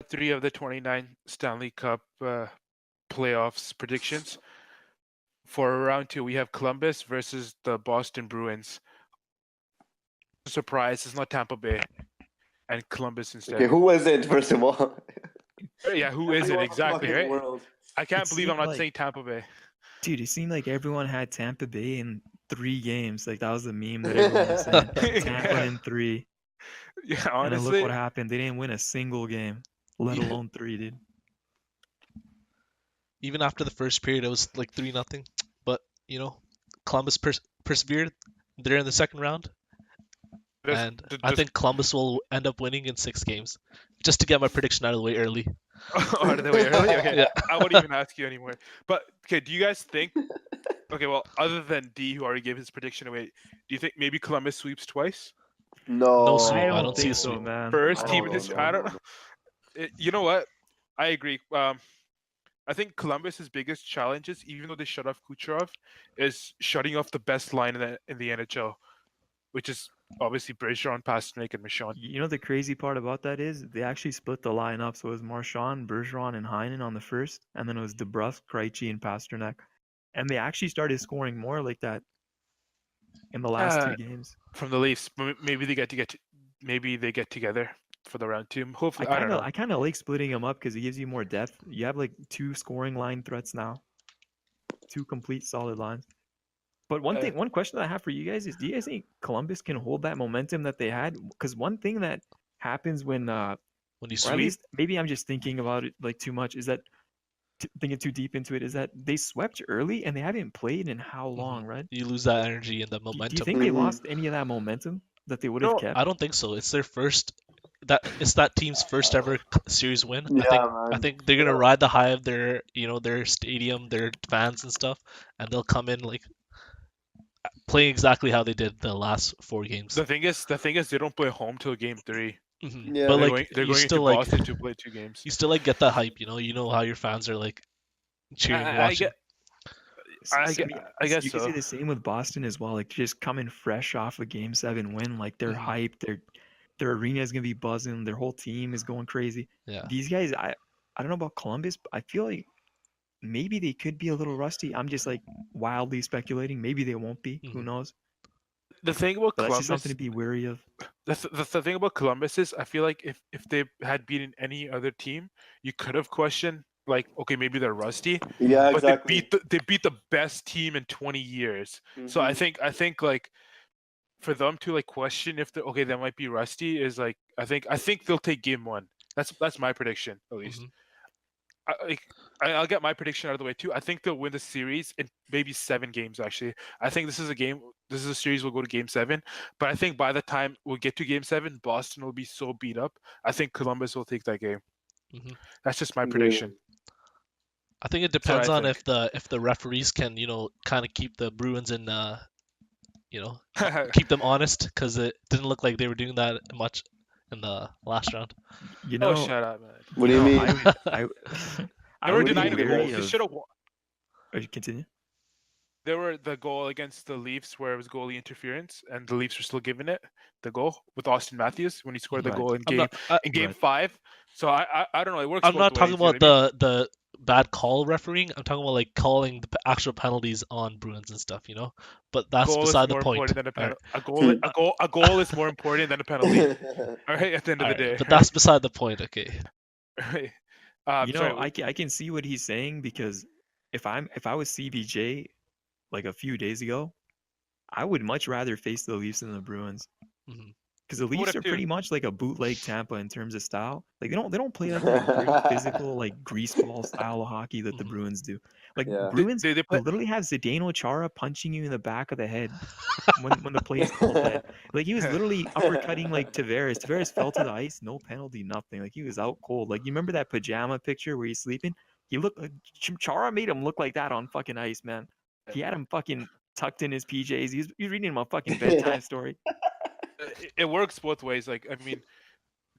3 of the 29 Stanley Cup playoffs predictions. For round 2, we have Columbus versus the Boston Bruins. Surprise, it's not Tampa Bay and Columbus instead. Okay, who is it, first of all? Yeah, who is it Everyone exactly, fucking right? world. I can't It believe I'm seemed not like- saying Tampa Bay. Dude, it seemed like everyone had Tampa Bay in 3 games. Like that was the meme that everyone was saying. Tampa in 3. Yeah, And then look honestly, what happened. They didn't win a single game, let Yeah. alone 3, dude. Even after the first period, it was like 3-0. But Columbus persevered. They're in the second round, and I think Columbus will end up winning in 6 games. Just to get my prediction out of the way early. out of the way early. Okay, Yeah. I won't even ask you anymore. But okay, do you guys think? Okay, well, other than D, who already gave his prediction away, do you think maybe Columbus sweeps twice? No, No sweep. I I don't don't see think a so, sweep. man. First I team don't in know, history. man. I don't know. You know what? I agree. I think Columbus's biggest challenges, even though they shut off Kucherov, is shutting off the best line in the NHL, which is obviously Bergeron, Pastrnak, and Michon. You know the crazy part about that is they actually split the line up. So it was Marchand, Bergeron, and Heinen on the first, and then it was DeBrusque, Krejci, and Pasternak. And they actually started scoring more like that in the last 2 games. From the Leafs. Maybe they maybe they get together for the round 2. Hopefully, I don't know. I kind of like splitting them up because it gives you more depth. You have like 2 scoring line threats now, 2 complete solid lines. But one question that I have for you guys is: do you guys think Columbus can hold that momentum that they had? Because one thing that happens when you or at sweep, least maybe I'm just thinking about it like too much, is that thinking too deep into it, is that they swept early and they haven't played in how long, right? you lose that energy and the Do you momentum. think they Mhm. lost any of that momentum that they would have No, kept? I don't think so. It's their first. It's that team's first ever series win. Yeah, I man. think they're gonna ride the high of their their stadium, their fans and stuff, and they'll come in like playing exactly how they did the last 4 games. the thing is, they don't play home till game 3. Mhm. Yeah. But They're like going you into still like Boston to play 2 games. you still like get that hype. You know how your fans are like cheering, I watching. get. I guess you can so. see the same with Boston as well. Like just coming fresh off a Game 7 win, like they're Mhm. hyped. Their arena is gonna be buzzing. Their whole team is going crazy. Yeah. These guys, I don't know about Columbus, but I feel like maybe they could be a little rusty. I'm just like wildly speculating. Maybe they won't be. Who Mhm. knows? The thing about But that's just Columbus, something to be wary of. the thing about Columbus is, I feel like if they had beaten any other team, you could have questioned like, okay, maybe they're rusty, Yeah, but exactly. they beat the best team in 20 years. So Mhm. I think like for them to like question if they okay, they might be rusty is like I think they'll take game 1. That's my prediction at least. Mhm. I'll get my prediction out of the way too. I think they'll win the series in maybe 7 games. Actually, I think this is a series. We'll go to game 7, but I think by the time we'll get to game 7, Boston will be so beat up. I think Columbus will take that game. Mhm. That's just my Yeah. prediction. I think it That's what depends I on think. if the referees can kind of keep the Bruins in keep them honest, because it didn't look like they were doing that much in the last round. You Oh, know, shut up, man! What do you mean? I They I were would be denying the wary goals. They of. should have won. Continue. There were the goal against the Leafs where it was goalie interference, and the Leafs were still giving it the goal with Austin Matthews when he scored the Right. goal in I'm game not. game Right. 5. So I don't know. It works I'm both not talking ways. You know about what I mean? the bad call refereeing. I'm talking about like calling the actual penalties on Bruins and stuff. But that's Goal is beside the more point. important than a All right. penalty. A goal is more important than a penalty. All right, at the end of All the right. day. But that's beside the point. Okay. Right. You know, Sorry. I can see what he's saying because if I was CBJ like a few days ago, I would much rather face the Leafs than the Bruins. Mhm. Because the I would Leafs have are too. pretty much like a bootleg Tampa in terms of style. Like they don't play like that gritty, physical, like greaseball style of hockey that the Mhm. Bruins do. Like Yeah. Bruins They will play. literally have Zdeno Chara punching you in the back of the head when the play is called dead. Like he was literally uppercutting like Tavares. Tavares fell to the ice, no penalty, nothing. Like he was out cold. Like you remember that pajama picture where he's sleeping? He looked like Chara made him look like that on fucking ice, man. He had him fucking tucked in his PJs. He was reading him a fucking bedtime story. It works both ways. Like I mean,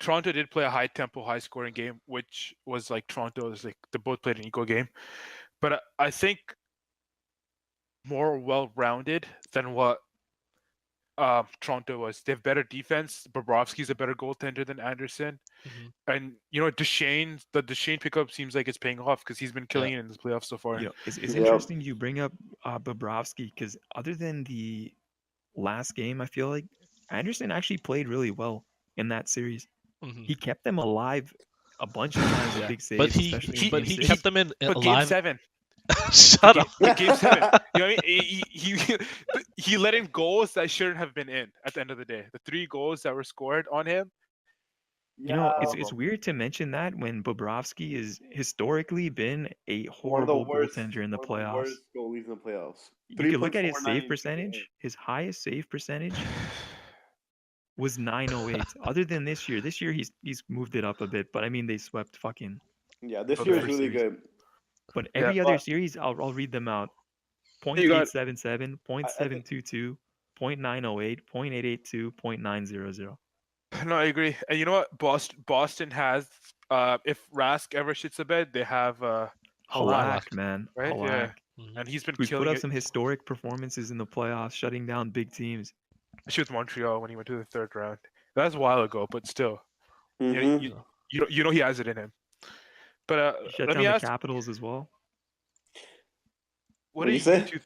Toronto did play a high tempo, high scoring game, which was like Toronto's like they both played an equal game. But I think more well rounded than what Toronto was. They have better defense. Bobrovsky's a better goaltender than Anderson. Mhm. And the Duchesne pickup seems like it's paying off because he's been killing it in this playoffs so far. It's Yep. interesting you bring up Bobrovsky because other than the last game, I feel like Anderson actually played really well in that series. Mhm. He kept them alive a bunch of times with Yeah. big But saves, especially in but game he six. kept them in But alive. game 7, Shut up. but game 7, you know what I mean? He let in goals that shouldn't have been in at the end of the day. The 3 goals that were scored on him. It's weird to mention that when Bobrovsky has historically been a one of the horrible worst goaltender in the one of the playoffs. worst goalies in the playoffs. You could look at his 3.49 save percentage. His highest save percentage was 908. Other than this year he's moved it up a bit. But I mean they swept fucking. Yeah, this Okay. year is Every really series. good. But Yeah, every other but- series, I'll read them out. You got- 0.877, 0.722, 0.908, 0.882, 0.900. No, I agree. And you know what? Boston has. If Rask ever shits the bed, they have Halak, Halak. man. Right? Halak. Yeah. Mhm. And he's been Who's put killing up it. some historic performances in the playoffs, shutting down big teams. Especially with Montreal when he went to the 3rd round. That was a while ago, but still, Mhm. you know he has it in him. But He shut let down me the ask, Capitals as well. what What'd do you say? two?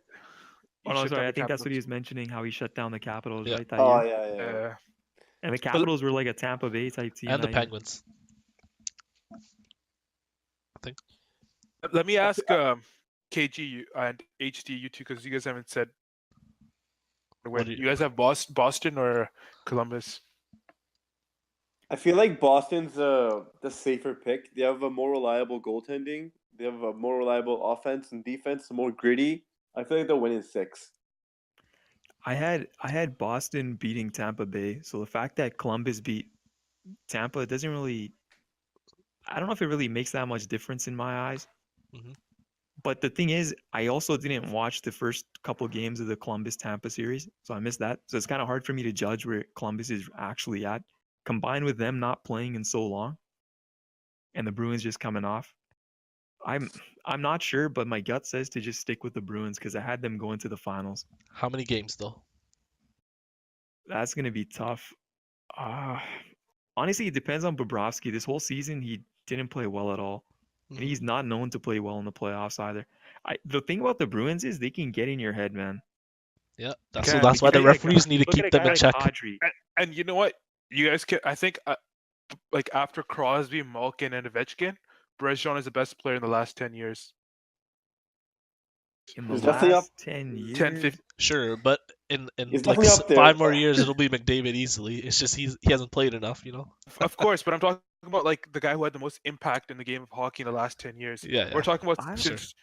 Oh, no, shut sorry. down I the think that's what he Capitals. was mentioning, how he shut down the Capitals, Yeah. right, that Oh year. yeah. And the Capitals were like a Tampa Bay type team. And the that year. Penguins. Let me ask KG and HD you two because you guys haven't said. What do You guys have Boston or Columbus? I feel like Boston's the safer pick. They have a more reliable goaltending. They have a more reliable offense and defense, more gritty. I feel like they'll win in 6. I had Boston beating Tampa Bay, so the fact that Columbus beat Tampa doesn't really. I don't know if it really makes that much difference in my eyes. Mhm. But the thing is, I also didn't watch the first couple games of the Columbus Tampa series, so I missed that. So it's kind of hard for me to judge where Columbus is actually at. Combined with them not playing in so long, and the Bruins just coming off, I'm not sure, but my gut says to just stick with the Bruins because I had them going to the finals. How many games though? That's gonna be tough. Honestly, it depends on Bobrovsky. This whole season, he didn't play well at all. And Mhm. he's not known to play well in the playoffs either. The thing about the Bruins is they can get in your head, man. Yeah, Okay, that's why the Look at a referees guy- need to look at keep a them guy in like check. Kadri. And you know what? You guys can. I think like after Crosby, Malkin, and Ovechkin, Bergeron is the best player in the last 10 years. In the He's definitely last up- 10 years, 10, 15. Sure, but in He's like definitely up there. 5 more years, it'll be McDavid easily. It's just he hasn't played enough, you know. Of course, but I'm talking about like the guy who had the most impact in the game of hockey in the last 10 years. Yeah, We're talking about I- since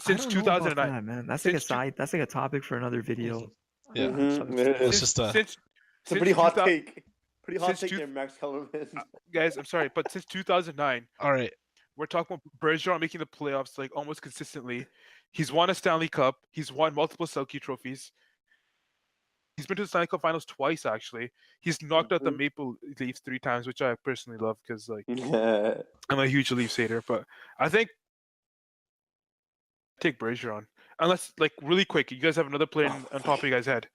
I don't know about 2009. that, man. That's like a Since two- side. That's like a topic for another video. Yeah. Mhm, it is. It's just since It's a pretty hot 2000 take. Pretty hot since take two- there, Max Kellerman. guys, I'm sorry, but since 2009, all right. we're talking about Bergeron making the playoffs like almost consistently. He's won a Stanley Cup. He's won multiple Selke trophies. He's been to the Stanley Cup Finals twice, actually. He's knocked out the Mhm. Maple Leafs 3 times, which I personally love because like Yeah. I'm a huge Leafs hater. But I think take Bergeron, unless like really quick. You guys have another player on top of you guys' head.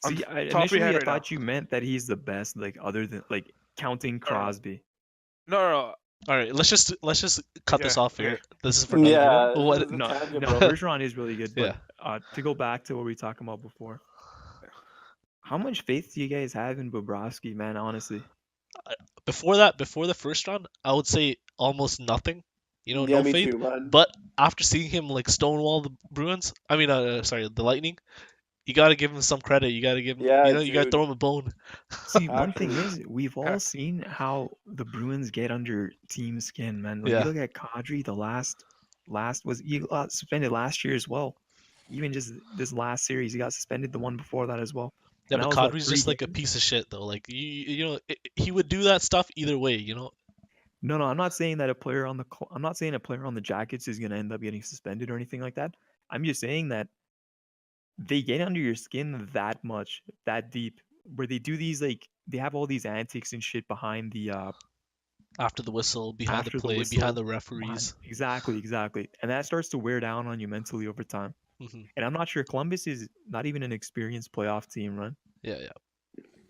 On See, top of your head initially I right now. thought you meant that he's the best, like other than like counting Crosby. No. All right, let's just cut this Yeah, off here. okay. This is for another Yeah, video. What? this is a No, tangent, no, bro. Bergeron is really good. But to go back to what we were talking about before, how much faith do you guys have in Bobrovsky, man? Honestly, Before the first round, I would say almost nothing. You know, Yeah, no me faith. too, man. But after seeing him like stonewall the Bruins, I mean, the Lightning, you gotta give him some credit. You gotta give him, Yeah, you gotta dude. throw him a bone. see, one thing Actually. is we've all seen how the Bruins get under team skin, man. When Yeah. you look at Kadri, the last was he got suspended last year as well. Even just this last series, he got suspended. The one before that as well. Yeah, And but that was, what, Kadri's 3 just like a games? piece of shit though. Like you know, he would do that stuff either way. You know. No, I'm not saying that I'm not saying a player on the Jackets is going to end up getting suspended or anything like that. I'm just saying that they get under your skin that much, that deep, where they do these like they have all these antics and shit behind the After the whistle, behind After the the play, whistle, behind the referees. exactly, and that starts to wear down on you mentally over time. Mhm. And I'm not sure Columbus is not even an experienced playoff team, right? Yeah.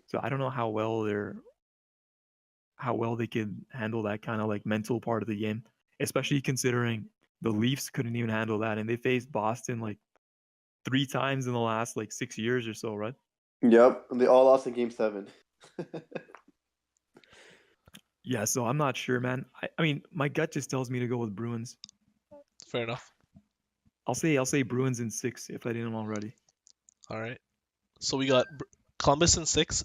So I don't know how well they can handle that kind of like mental part of the game, especially considering the Leafs couldn't even handle that, and they faced Boston like 3 times in the last like 6 years or so, right? Yep, and they all lost in Game 7. Yeah, so I'm not sure, man. I mean, my gut just tells me to go with Bruins. Fair enough. I'll say Bruins in 6 if I didn't already. All right. So we got Columbus in 6,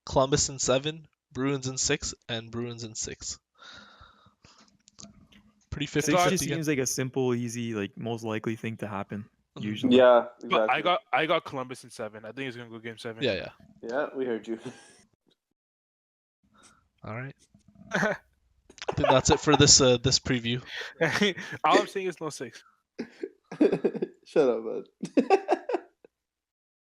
Columbus in 7, Bruins in 6, and Bruins in 6. Pretty 6 50-50 just again. seems like a simple, easy, like most likely thing to happen. Mhm. Usually. Yeah, But exactly. I got Columbus in 7. I think it's gonna go game 7. Yeah. Yeah, we heard you. All right. I think that's it for this this preview. All I'm saying is no 6. Shut up, man.